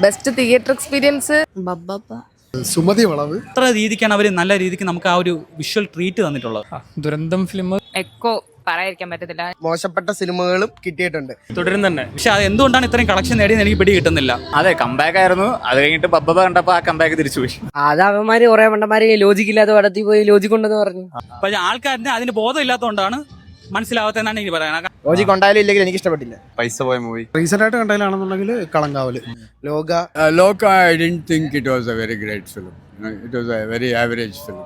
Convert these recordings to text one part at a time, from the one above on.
Best theatre experience Sumathi വളവ്. എത്ര രീതിക്കാണ് അവർ നല്ല രീതിക്ക് നമുക്ക് ആ ഒരു വിഷ്വൽ ട്രീറ്റ് തന്നിട്ടുള്ളത്. ദുരന്തം ഫിലിം. എക്കോ പറയാതിരിക്കാൻ പറ്റത്തില്ല. മോശപ്പെട്ട സിനിമകളും കിട്ടിയിട്ടുണ്ട്. തുടരും തന്നെ. പക്ഷെ അത് എന്തുകൊണ്ടാണ് ഇത്രയും കളക്ഷൻ നേടിയെന്ന് എനിക്ക് പിടി കിട്ടുന്നില്ല. അതെ, കമ്പാക്ക് ആയിരുന്നു. അത് കഴിഞ്ഞിട്ട് ബബ്ബ കണ്ടപ്പോ ആ കമ്പാക്ക് തിരിച്ചുപോയി. അത് അവന്മാര് കുറെ മണ്ടന്മാര് ലോജിക് ഇല്ലാത്ത പടത്തിൽ പോയി ലോജിക് ഉണ്ടെന്ന് പറഞ്ഞു. പക്ഷെ ആൾക്കാരിന് അതിന് ബോധം ഇല്ലാത്തതുകൊണ്ടാണ് മനസ്സിലാവാത്തതെന്നാണ് എനിക്ക് പറയാൻ. ലോജിക് ഉണ്ടായാലും ഇല്ലെങ്കിൽ എനിക്ക് ഇഷ്ടപ്പെട്ടില്ല. പൈസ പോയ മൂവി. റീസെന്റ് ആയിട്ട് കണ്ടതിലാണെന്നുണ്ടെങ്കിൽ കളങ്കാവല്. ലോക I didn't think it was a very great film. It was a very average film.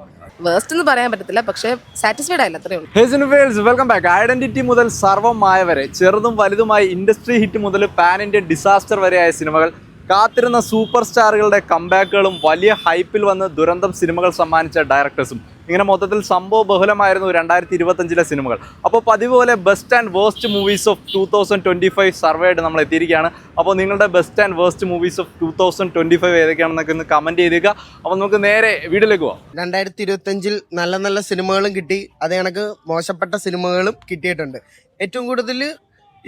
Waste എന്ന് പറയാൻ പറ്റത്തില്ല, പക്ഷെ സാറ്റിസ്ഫൈഡ് ആയില്ല, അത്രേ ഉള്ളൂ. ഹേ സിനിഫൈൽസ്, വെൽക്കം ബാക്ക്. ഐഡന്റിറ്റി മുതൽ സർവ്വമായവരെ, ചെറുതും വലുതുമായി ഇൻഡസ്ട്രി ഹിറ്റ് മുതൽ പാൻ ഇന്ത്യൻ ഡിസാസ്റ്റർ വരെയായ സിനിമകൾ, കാത്തിരുന്ന സൂപ്പർ സ്റ്റാറുകളുടെ കംബാക്കുകളും വലിയ ഹൈപ്പിൽ വന്ന് ദുരന്തം സിനിമകൾ സമ്മാനിച്ച ഡയറക്ടേഴ്സും, ഇങ്ങനെ മൊത്തത്തിൽ സംഭവ ബഹുലമായിരുന്നു 2025 സിനിമകൾ. അപ്പോൾ പതിവ് പോലെ best and waste movies of 2025 surveyed നമ്മൾ എത്തിയിരിക്കുകയാണ്. അപ്പോൾ നിങ്ങളുടെ best and waste movies of 2025 ഏതൊക്കെയാണെന്നൊക്കെ ഒന്ന് കമൻറ്റ് ചെയ്തേക്കുക. അപ്പോൾ നമുക്ക് നേരെ വീഡിയോയിലേക്ക് പോവാം. 2025 നല്ല നല്ല സിനിമകളും കിട്ടി, അതേ കണക്ക് മോശപ്പെട്ട സിനിമകളും കിട്ടിയിട്ടുണ്ട്. ഏറ്റവും കൂടുതൽ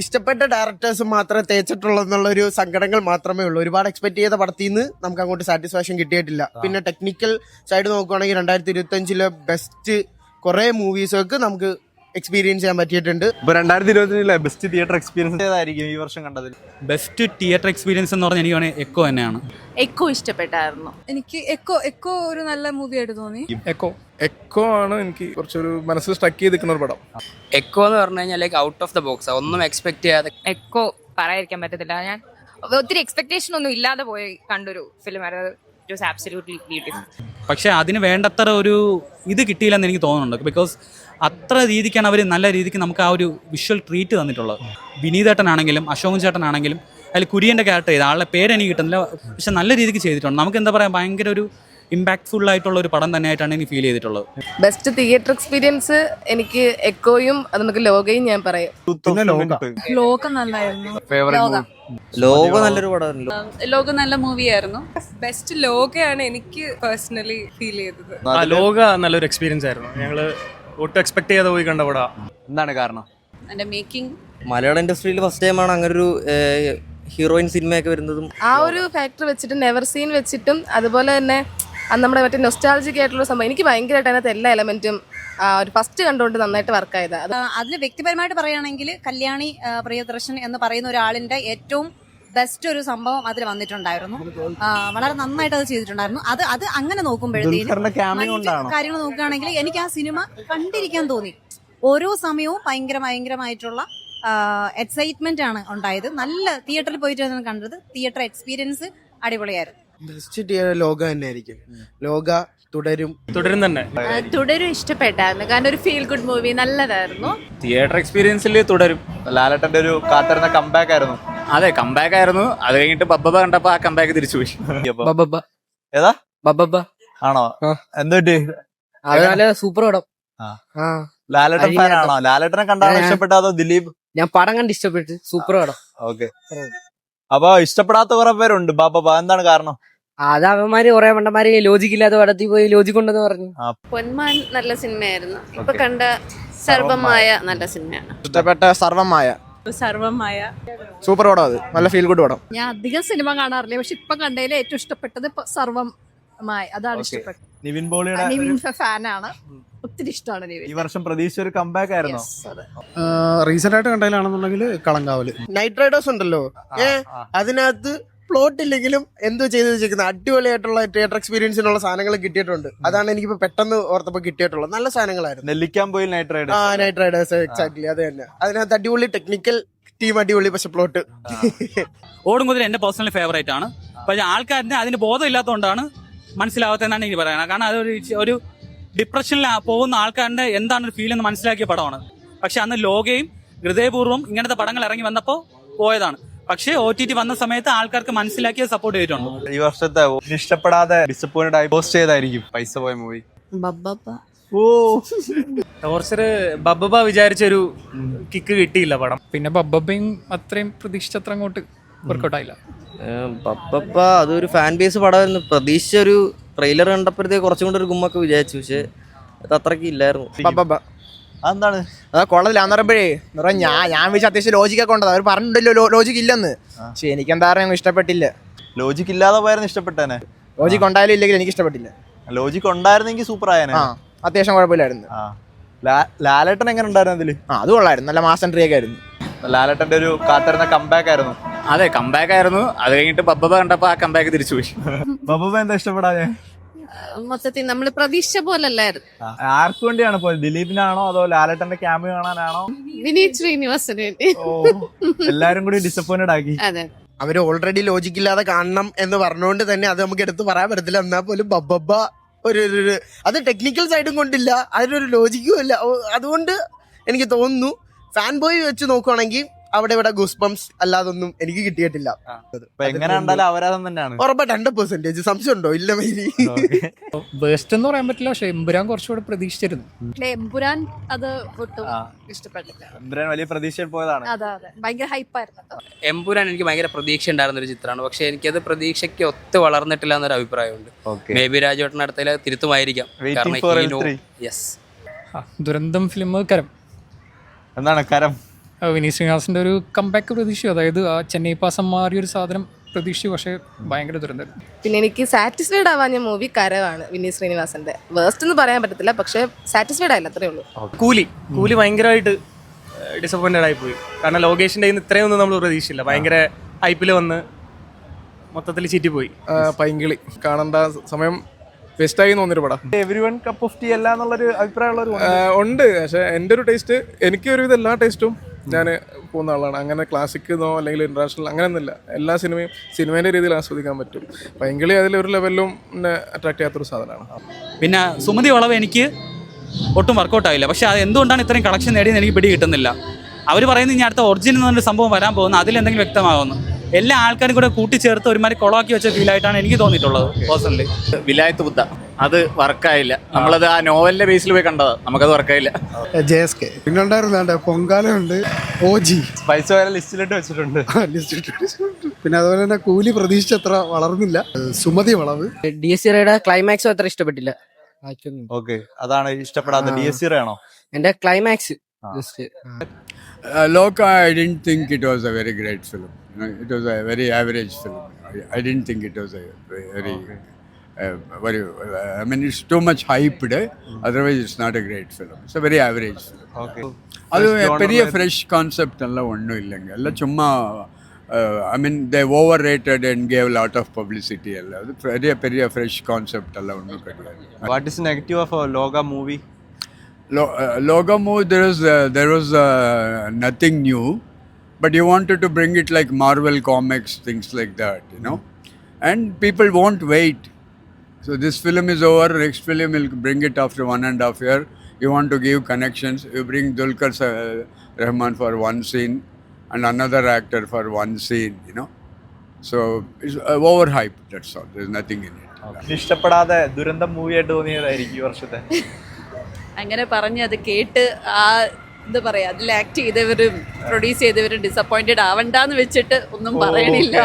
ഇഷ്ടപ്പെട്ട ഡയറക്ടേഴ്സ് മാത്രമേ തേച്ചിട്ടുള്ളൂ സങ്കടങ്ങൾ മാത്രമേ ഉള്ളൂ. ഒരുപാട് എക്സ്പെക്ട് ചെയ്ത പടത്തിൽ നിന്ന് നമുക്ക് അങ്ങോട്ട് സാറ്റിസ്ഫാക്ഷൻ കിട്ടിയിട്ടില്ല. പിന്നെ ടെക്നിക്കൽ സൈഡ് നോക്കുകയാണെങ്കിൽ 2025 ബെസ്റ്റ് കുറേ മൂവീസൊക്കെ നമുക്ക് എക്സ്പീരിയൻസ് ചെയ്യാൻ പറ്റിയിട്ടുണ്ട്. ഇപ്പോൾ 2025 ബെസ്റ്റ് തിയേറ്റർ എക്സ്പീരിയൻസ് ഏതായിരിക്കും ഈ വർഷം കണ്ടതിൽ? ബെസ്റ്റ് തിയേറ്റർ എക്സ്പീരിയൻസ് എന്ന് പറഞ്ഞാൽ എനിക്ക് വേണമെങ്കിൽ എക്കോ തന്നെയാണ്. എക്കോ ഇഷ്ടപ്പെട്ടായിരുന്നു എനിക്ക്. എക്കോ ഒരു നല്ല മൂവി ആയിട്ട് തോന്നി. എക്കോ ആണ് എനിക്ക് കുറച്ചൊരു മനസ്സിൽ സ്റ്റക്ക് ചെയ്ത് നിൽക്കുന്ന ഒരു പടം. എക്കോ എന്ന് പറഞ്ഞു കഴിഞ്ഞാൽ like out of the box, ഒന്നും എക്സ്പെക്ട് ചെയ്യാതെ. എക്കോ പറയാതിരിക്കാൻ പറ്റത്തില്ല. ഞാൻ ഒത്തിരി എക്സ്പെക്ടേഷൻ ഒന്നും ഇല്ലാതെ പോയി കണ്ടൊരു ഫിലിം ആയിരുന്നു. It was absolutely beautiful. പക്ഷേ അതിന് വേണ്ടത്ര ഒരു ഇത് കിട്ടിയില്ലെന്ന് എനിക്ക് തോന്നുന്നുണ്ട്. ബിക്കോസ് അത്ര രീതിക്കാണ് അവർ നല്ല രീതിക്ക് നമുക്ക് ആ ഒരു വിഷ്വൽ ട്രീറ്റ് തന്നിട്ടുള്ളത്. വിനീതേട്ടനാണെങ്കിലും അശോകൻ ചേട്ടനാണെങ്കിലും അതിൽ കുര്യൻ്റെ ക്യാരക്ടർ ചെയ്ത് ആളുടെ പേര് എനിക്ക് കിട്ടുന്നില്ല, പക്ഷെ നല്ല രീതിക്ക് ചെയ്തിട്ടുണ്ട്. നമുക്ക് എന്താ പറയുക, ഭയങ്കര ഒരു ഇമ്പാക്ട്ഫുൾ ആയിട്ടുള്ള ഒരു പടം തന്നെയായിട്ടാണ് എനിക്ക് ഫീൽ ചെയ്തിട്ടുള്ളത്. ബെസ്റ്റ് തിയേറ്റർ എക്സ്പീരിയൻസ് എനിക്ക് എക്കോയും അത് നമുക്ക് ലോകയും ഞാൻ പറയും. ലോക നല്ലായിരുന്നു. ലോക നല്ലൊരു പടമാണല്ലോ. ലോക നല്ല മൂവിയായിരുന്നു. ബെസ്റ്റ് ലോകയാണ് എനിക്ക് പേഴ്സണലി ഫീൽ ചെയ്തത്. ലോക നല്ലൊരു എക്സ്പീരിയൻസ് ആയിരുന്നു. ഞങ്ങള് ഒട്ടും എക്സ്പെക്ട് ചെയ്യാതെ പോയി കണ്ട പടാ. എന്താണ് കാരണം? എന്റെ മേക്കിംഗ് മലയാളം ഇൻഡസ്ട്രിയിൽ ഫസ്റ്റ് ടൈമാണ് അങ്ങനൊരു ഹീറോയിൻ സിനിമയൊക്കെ വരുന്നതും. ആ ഒരു ഫാക്ടർ വെച്ചിട്ട് നെവർ സീൻ വെച്ചിട്ടും അതുപോലെ തന്നെ അത് നമ്മുടെ മറ്റേ നൊസ്റ്റാൾജിക് ആയിട്ടുള്ള സംഭവം എനിക്ക് ഭയങ്കരമായിട്ട് അതിനകത്ത് എല്ലാ എലമെന്റും ഒരു ഫസ്റ്റ് കണ്ടുകൊണ്ട് നന്നായിട്ട് വർക്ക് ചെയ്തത്. അതിൽ വ്യക്തിപരമായിട്ട് പറയുകയാണെങ്കിൽ കല്യാണി പ്രിയദർശൻ എന്ന് പറയുന്ന ഒരാളിന്റെ ഏറ്റവും ബെസ്റ്റ് ഒരു സംഭവം അതിൽ വന്നിട്ടുണ്ടായിരുന്നു. വളരെ നന്നായിട്ട് അത് ചെയ്തിട്ടുണ്ടായിരുന്നു. അത് അങ്ങനെ നോക്കുമ്പോഴത്തേക്കും കാര്യങ്ങൾ നോക്കുകയാണെങ്കിൽ എനിക്ക് ആ സിനിമ കണ്ടിരിക്കാൻ തോന്നി. ഓരോ സമയവും ഭയങ്കരമായിട്ടുള്ള എക്സൈറ്റ്മെന്റ് ആണ് ഉണ്ടായത്. നല്ല തിയേറ്ററിൽ പോയിട്ടാണ് കണ്ടത്. തിയേറ്റർ എക്സ്പീരിയൻസ് അടിപൊളിയായിരുന്നു. ബെസ്റ്റ് ലോക തന്നെ ആയിരിക്കും. ലോക തുടരും തന്നെ. തുടരും ഇഷ്ടപ്പെട്ടായിരുന്നു. കാരണം ഒരു ഫീൽ ഗുഡ് മൂവി, നല്ലതായിരുന്നു. തിയേറ്റർ എക്സ്പീരിയൻസിൽ തുടരും. ലാലേട്ടന്റെ ഒരു കാത്തിരുന്ന കമ്പാക്ക് ആയിരുന്നു. അതെ, കമ്പാക്ക് ആയിരുന്നു. അത് കഴിഞ്ഞിട്ട് ബബ്ബ കണ്ടപ്പോ ആ കമ്പാക്ക് തിരിച്ചുപോയി. ഏതാ ബബ്ബ ആണോ? എന്തുപറ്റി? അത് നല്ല സൂപ്പർ പടം. ലാലേട്ടൻ ഫാനാണോ? ലാലേട്ടനെ കണ്ടാണോ ഇഷ്ടപ്പെട്ട അതോ ദിലീപ്? ഞാൻ പടം കണ്ട് ഇഷ്ടപ്പെട്ടു. സൂപ്പർ പടം. ഓക്കെ. അപ്പൊ ഇഷ്ടപ്പെടാത്ത കുറെ പേരുണ്ട്. ബാബ എന്താണ് കാരണം? അത് അവന്മാര് കുറെ മണ്ടന്മാര് ലോജിക് ഇല്ലാത്ത പടത്തിൽ പോയി ലോജിക് ഉണ്ടെന്ന് പറഞ്ഞു. പൊന്മാൻ നല്ല സിനിമയായിരുന്നു. ഇപ്പൊ കണ്ട സർവമായ നല്ല സിനിമയാണ്. ഇഷ്ടപ്പെട്ട സർവമായ സൂപ്പർ പടം. അത് നല്ല ഫീൽ ഗുഡ് പടം. ഞാൻ അധികം സിനിമ കാണാറില്ല, പക്ഷെ ഇപ്പൊ കണ്ടതിൽ ഏറ്റവും ഇഷ്ടപ്പെട്ടത് സർവമായ. അതാണ് ഇഷ്ടപ്പെട്ടത്. നിവിൻ പോളിയുടെ ഫാനാണ്. ഒത്തിരി ഇഷ്ടമാണ് നിവിൻ. ഈ വർഷം പ്രതീക്ഷ ഒരു കമ്പാക്ക് ആയിരുന്നു. റീസെന്റ് ആയിട്ട് കണ്ടതിലാണെന്നുണ്ടെങ്കിൽ കളങ്കാവല്. നൈറ്റ് റൈഡേഴ്സ് ഉണ്ടല്ലോ, അതിനകത്ത് പ്ലോട്ട് ഇല്ലെങ്കിലും എന്തോ ചെയ്ത് വെച്ചിരിക്കുന്നത് അടിപൊളിയായിട്ടുള്ള തിയേറ്റർ എക്സ്പീരിയൻസിനുള്ള സാധനങ്ങൾ കിട്ടിയിട്ടുണ്ട്. അതാണ് എനിക്കിപ്പോ പെട്ടെന്ന് ഓർത്തപ്പോ കിട്ടിയിട്ടുള്ളത്. നല്ല സാധനങ്ങളായിരുന്നു. നെല്ലിക്കാൻ പോയി നൈറ്റ് നൈറ്റ് റൈഡേഴ്സ് എക്സാക്ട്ലി അത് തന്നെ. അതിനകത്ത് അടിപൊളി ടെക്നിക്കൽ ടീം അടിപൊളി, പക്ഷെ പ്ലോട്ട് ഓടുംകുതിര എന്റെ പേഴ്സണൽ ഫേവറേറ്റ് ആണ്. പക്ഷെ ആൾക്കാരിന് അതിന് ബോധം ഇല്ലാത്തതുകൊണ്ടാണ് മനസ്സിലാവാത്തതെന്നാണ് എനിക്ക് പറയാൻ. കാരണം അതൊരു ഡിപ്രഷനിൽ പോകുന്ന ആൾക്കാരുടെ എന്താണ് ഒരു ഫീൽ എന്ന് മനസ്സിലാക്കിയ പടമാണ്. പക്ഷെ അന്ന് ലോകയും ഹൃദയപൂർവ്വം ഇങ്ങനത്തെ പടങ്ങൾ ഇറങ്ങി വന്നപ്പോൾ പോയതാണ്. പക്ഷേ OTT വന്ന സമയത്ത് ആൾക്കാർക്ക് മനസ്സിലാക്കിയ സപ്പോർട്ട് ചെയ്തിട്ടുണ്ട്. ഈ വർഷത്തെ ഇഷ്ടപ്പെടാതെ ഡിസപ്പോയിന്റഡ് ആയി പോസ്റ്റ് ചെയ്തായിരിക്കും പൈസ പോയ മൂവി. ടോർച്ചർ ബബ്ബ വിചാരിച്ചൊരു കിക്ക് കിട്ടിയില്ല പടം. പിന്നെ ബബ്ബയും അത്രയും പ്രതീക്ഷിച്ചത്ര അങ്ങോട്ട് വർക്കൗട്ട് ആയില്ല. ബബ്ബ അതൊരു ഫാൻ ബേസ് പടമായിരുന്നു. പ്രതീക്ഷിച്ച ഒരു ട്രെയിലർ കണ്ടപ്പോഴത്തേക്ക് കുറച്ചും കൂടെ ഒരു ഗുമ്മൊക്കെ വിചാരിച്ചു, പക്ഷെ അത് അത്രയ്ക്ക് ഇല്ലായിരുന്നു. അതെന്താണ് കൊള്ളത്തില്ലാന്ന് പറയുമ്പോഴേ ഞാൻ വിചാരിച്ച അത്യാവശ്യം ലോജിക്കൊക്കെ ഉണ്ടത്. അവർ പറഞ്ഞിട്ടല്ലോ ലോജിക്ക് ഇല്ലെന്ന്. പക്ഷെ എനിക്കെന്താ പറയാ ഇഷ്ടപ്പെട്ടില്ല. ലോജിക് ഇല്ലാതെ പോയായിരുന്നു ഇഷ്ടപ്പെട്ടേനെ. ലോജിക് ഉണ്ടായാലും ഇല്ലെങ്കിൽ എനിക്ക് ഇഷ്ടപ്പെട്ടില്ല. ലോജിക് ഉണ്ടായിരുന്നെങ്കിൽ സൂപ്പർ ആയേനെ. അത്യാവശ്യം കുഴപ്പമില്ലായിരുന്നു. ലാലേട്ടൻ എങ്ങനെ ഉണ്ടായിരുന്നു അതില്? അത് കൊള്ളായിരുന്നു, നല്ല മാസ് എൻട്രി ഒക്കെ ആയിരുന്നു. ലാലേട്ടന്റെ ഒരു കാത്തിരുന്ന കംബാക്ക് ആയിരുന്നു. അതെ, കമ്പാക്ക് ആയിരുന്നു. അത് കഴിഞ്ഞിട്ട് ബബ്ബ കണ്ടപ്പോ ആ കമ്പാക്ക് തിരിച്ചുപോയി. ബബ്ബ എന്താ ഇഷ്ടപ്പെടാതെ? മൊത്തത്തിൽ നമ്മൾ പ്രതീക്ഷ പോലല്ലായിരുന്നു. ആർക്ക് വേണ്ടിയാണ് പോയത്? ദിലീപിനാണോ അതോ ലാലേട്ടന്റെ ക്യാമിയോ കാണാനാണോ? വിനീത് ശ്രീനിവാസന് വേണ്ടി. എല്ലാരും കൂടി ഡിസപ്പോയിന്റഡ് ആക്കി. അതെ, അവര് ഓൾറെഡി ലോജിക് ഇല്ലാതെ കാണണം എന്ന് പറഞ്ഞുകൊണ്ട് തന്നെ അത് നമുക്ക് എടുത്ത് പറയാൻ പറ്റത്തില്ല. എന്നാൽ പോലും ബബ്ബ ഒരു അത് ടെക്നിക്കൽ സൈഡും കൊണ്ടില്ല, അതിനൊരു ലോജിക്കും ഇല്ല. അതുകൊണ്ട് എനിക്ക് തോന്നുന്നു ഫാൻ ബോയ് വെച്ച് നോക്കുവാണെങ്കിൽ അവിടെ ഇവിടെ ഗൂസ്ബംസ് അല്ലാതൊന്നും എനിക്ക് കിട്ടിയിട്ടില്ല. എങ്ങനെ കണ്ടാലും അപരാധം തന്നെയാണ്. ഉറപ്പായിട്ട് 100% സംശയം ഉണ്ടോ? ഇല്ല മൈരി. ബേസ്റ്റ് എന്ന് പറയാൻ പറ്റില്ല, പക്ഷെ എമ്പുരാൻ കുറച്ചുകൂടെ പ്രതീക്ഷിച്ചിരുന്നു. എമ്പുരാൻ അത് ഒട്ടും ഇഷ്ടപ്പെട്ടില്ല. എമ്പുരാൻ വലിയ പ്രതീക്ഷയിൽ പോയതാണ്. അതെ, ഭയങ്കര ഹൈപ്പായിരുന്നു. എമ്പുരാൻ എനിക്ക് ഭയങ്കര പ്രതീക്ഷ ഉണ്ടായിരുന്ന ഒരു ചിത്രമാണ്. പക്ഷെ എനിക്കത് പ്രതീക്ഷയ്ക്ക് ഒത്ത് വളർന്നിട്ടില്ല എന്നൊരു അഭിപ്രായമുണ്ട്. മേ ബി രാജേട്ടൻ അടുത്തതിൽ തിരുത്തുമായിരിക്കാം. യെസ്, ദുരന്തം ഫിലിം കരം. എന്താണ് കരം? വിനീത് ശ്രീനിവാസിന്റെ ഒരു കംബാക്ക് പ്രതീക്ഷിച്ചു. അതായത് ആ ചെന്നൈ പാസം മാറിയൊരു സാധനം പ്രതീക്ഷിച്ചു, പക്ഷെ ഭയങ്കര ദുരന്തം. പിന്നെ എനിക്ക് സാറ്റിസ്ഫൈഡ് ആവാഞ്ഞ മൂവി കരവാണ്, വിനീത് ശ്രീനിവാസന്റെ. വേസ്റ്റ് എന്ന് പറയാൻ പറ്റത്തില്ല, പക്ഷെ സാറ്റിസ്ഫൈഡ് ആയില്ല, അത്രേ ഉള്ളൂ. കൂലി ഭയങ്കരമായിട്ട് ഡിസപ്പോയിന്റഡ് ആയി പോയി. കാരണം ലോകേഷിന്റെ കയ്യിൽ നിന്ന് ഇത്രയൊന്നും നമ്മൾ പ്രതീക്ഷിച്ചില്ല. ഭയങ്കര ഹൈപ്പിൽ വന്ന് മൊത്തത്തിൽ ചീറ്റിപ്പോയി. പൈങ്കിളി കാണേണ്ട സമയം വേസ്റ്റായി തോന്നിയൊരു പടം. എവരിവൺ കപ്പ് ഓഫ് ടീ അല്ല എന്നുള്ളൊരു അഭിപ്രായമുള്ളവർ ഉണ്ട്, പക്ഷെ എൻ്റെ ഒരു ടേസ്റ്റ്, എനിക്ക് ഒരുവിധം എല്ലാ ടേസ്റ്റും ഞാൻ പോകുന്ന ആളാണ്. അങ്ങനെ ക്ലാസിക് എന്നോ അല്ലെങ്കിൽ ഇന്റർനാഷണൽ അങ്ങനെയൊന്നുമില്ല. എല്ലാ സിനിമേൻ്റെ രീതിയിൽ ആസ്വദിക്കാൻ പറ്റും. പൈങ്കിളി അതിലൊരു ലെവലിലും എന്നെ അട്രാക്ട് ചെയ്യാത്തൊരു സാധനമാണ്. പിന്നെ സുമതി വളവ് എനിക്ക് ഒട്ടും വർക്കൗട്ട് ആയില്ല. പക്ഷെ അത് എന്തുകൊണ്ടാണ് ഇത്രയും കളക്ഷൻ നേടിയെന്ന് എനിക്ക് പിടി കിട്ടുന്നില്ല. അവർ പറയുന്നത് ഇനി അടുത്ത ഒറിജിനൽ എന്നൊരു സംഭവം വരാൻ പോകുന്നു, അതിലെന്തെങ്കിലും വ്യക്തമാകുന്നു. എല്ലാ ആൾക്കാരും കൂടെ കൂട്ടിച്ചേർത്ത് ഒരുമാതിരി കൊളാക്കി വെച്ച ഫീലായിട്ടാണ് എനിക്ക് തോന്നിയിട്ടുള്ളത് പേഴ്സണലി. വിലായത്ത് ബുദ്ധ അത് വർക്കായില്ല. നമ്മളത് ആ നോവലിന്റെ ബേസിൽ പോയി കണ്ടത്, നമുക്കത് വർക്കായില്ല. JSK പിന്നെ ഉണ്ടായിരുന്ന പൊങ്കാലയുണ്ട്, OG പൈസ വരെ ലിസ്റ്റിലിട്ട് വെച്ചിട്ടുണ്ട്. പിന്നെ അതുപോലെ തന്നെ കൂലി പ്രതീക്ഷിച്ചത്ര വളർന്നില്ല. സുമതി വളവ്. DSCയുടെ ക്ലൈമാക്സും അത്ര ഇഷ്ടപ്പെട്ടില്ല. ഓക്കെ, അതാണ് ഇഷ്ടപ്പെടാത്ത. DSC ആണോ? എന്റെ climax Loka, I didn't think it was a very great film. It was a very average film. I didn't think it was a very, I mean, it's too much hyped. Otherwise, it's not a great film. It's a very average film. Okay. அது பெரிய fresh concept எல்லாம் ஒன்றும் இல்லைங்க. எல்லாம் சும்மா I mean, they overrated and gave a lot of publicity. எல்லாம் அது பெரிய ஃப்ரெஷ் கான்செப்ட் எல்லாம் ஒன்றும் கிடையாது. What is negative of a Loga movie? Loga movie, there was nothing new, but you wanted to bring it like Marvel comics, things like that, you know, and people won't wait. So this film is over, next film will bring it after 1.5 years. You want to give connections, you bring Dulquer Rahman for one scene and another actor for one scene, you know, so it's overhyped, that's all. There's nothing in it. ഇഷ്ടപ്പെടാതെ ദുരന്തം movie ആയിട്ട് തോന്നിയതായിരിക്കും ഈ വർഷത്തെ. അങ്ങനെ പറഞ്ഞ് അത് കേട്ട് ആ എന്താ പറയാ, അതിൽ ആക്ട് ചെയ്തവരും പ്രൊഡ്യൂസ് ചെയ്തവരും ഡിസപ്പോയിന്റഡ് ആവണ്ടെന്ന് വെച്ചിട്ട് ഒന്നും പറയണില്ല.